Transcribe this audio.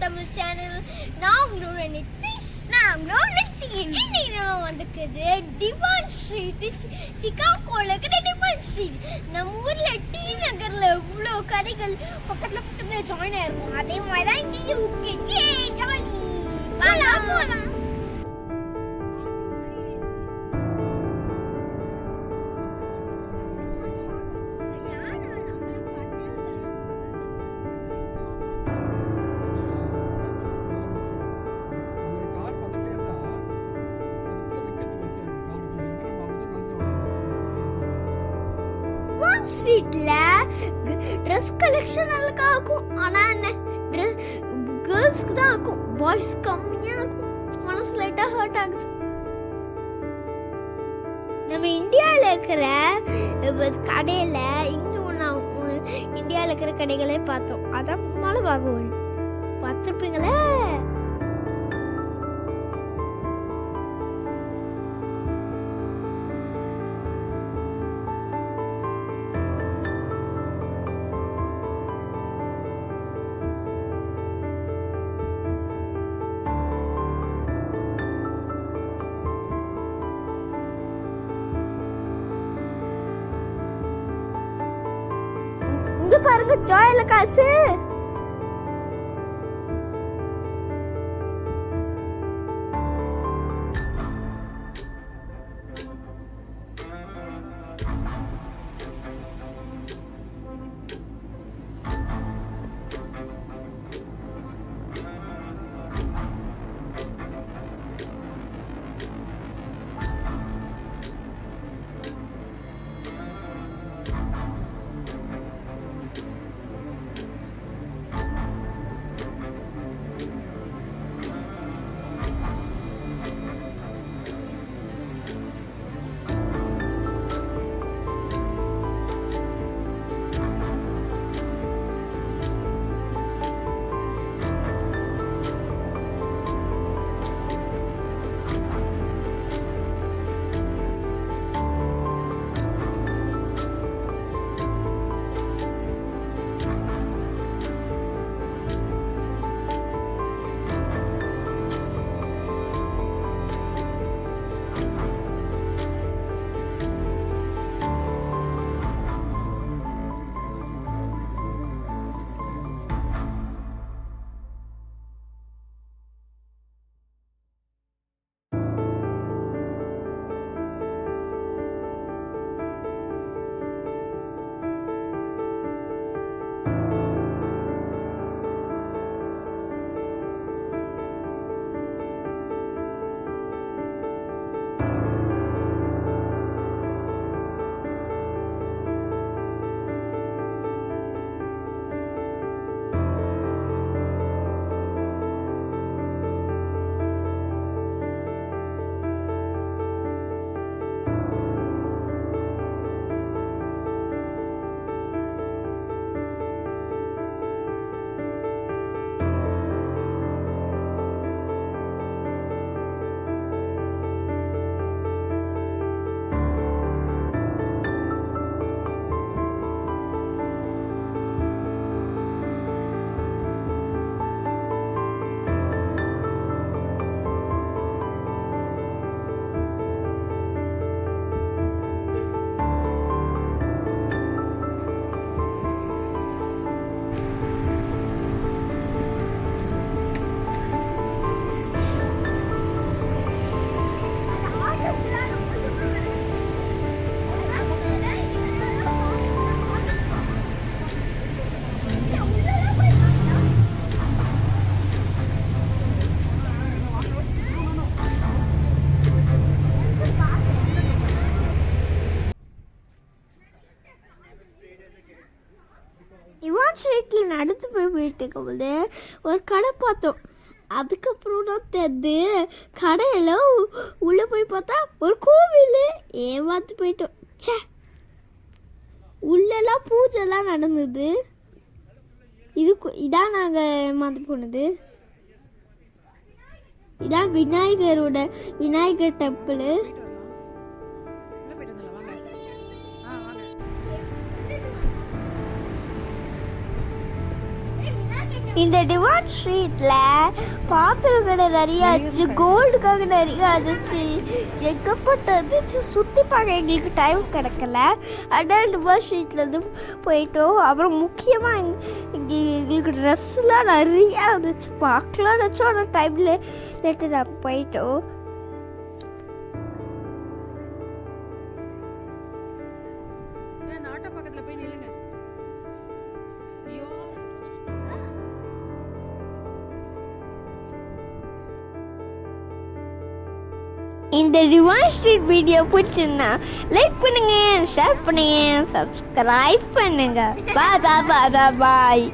Tamil channel. நான் உங்களோட நிதிஷ். நான் உங்களோட ரித்திகன். இன்னைக்கு நம்ம வந்துக்குது டிவான் ஸ்ட்ரீட், சிகாகோல இருக்கிற டிவான் ஸ்ட்ரீட். நம்ம ஊர்ல டி நகர்ல இவ்வளோ கடைகள் பக்கத்துல ஜாயின் ஆயிருக்கும். அதே மாதிரி தான் இங்கேயும் இருக்கு. ஏ ஜாலி, போலாம். ஸ்ட்ரீட்ல ட்ரெஸ் கலெக்ஷன் நல்லா இருக்கும். ஆனா என்ன கேர்ள்ஸ்க்கு தான் இருக்கும், பாய்ஸ் கம்மியா இருக்கும். மனசு லைட்டா ஹர்ட் ஆகுது. நம்ம இந்தியாவில் இருக்கிற கடையில இங்க இந்தியாவில் இருக்கிற கடைகளே பார்த்தோம். அதான் மழை பாகுவல் பார்த்துருப்பீங்களே. இங்க பாருங்க, ஜாயில காசு. டிவான் ஸ்ட்ரீட்டில் நடந்து போயிட்டு இருக்கும்போது ஒரு கடை பார்த்தோம். அதுக்கப்புறம் தான் தெரிந்து கடையில் உள்ளே போய் பார்த்தா ஒரு கோவில். ஏமாந்து போயிட்டோம். சே, உள்ளெல்லாம் பூஜைலாம் நடந்தது. இதான் நாங்கள் ஏமாந்து போனது. இதான் விநாயகர் டெம்பிள். இந்த டிவான் ஸ்ட்ரீட்ல பாத்திரம் கடை நிறைய ஆச்சு, கோல்டுக்காக நிறைய ஆச்சு, எங்கப்பட்ட இருந்துச்சு. சுற்றி பார்க்க எங்களுக்கு டைம் கிடைக்கல. அதனால் டிவான் ஸ்ட்ரீட்ல இருந்து போயிட்டோம். அப்புறம் முக்கியமாக இங்கே எங்களுக்கு ட்ரெஸ்லாம் நிறையா இருந்துச்சு, பார்க்கலாம் நினச்சோம். ஆனால் டைமில் நேற்று நாங்கள் போயிட்டோம். பக்கத்துல போய் நில்லுங்க. இந்த டிவான் ஸ்ட்ரீட் வீடியோ பிடிச்சிருந்தா லைக் பண்ணுங்க, ஷேர் பண்ணுங்க, சப்ஸ்கிரைப் பண்ணுங்க. பாய் பாய் பாய் பாய்.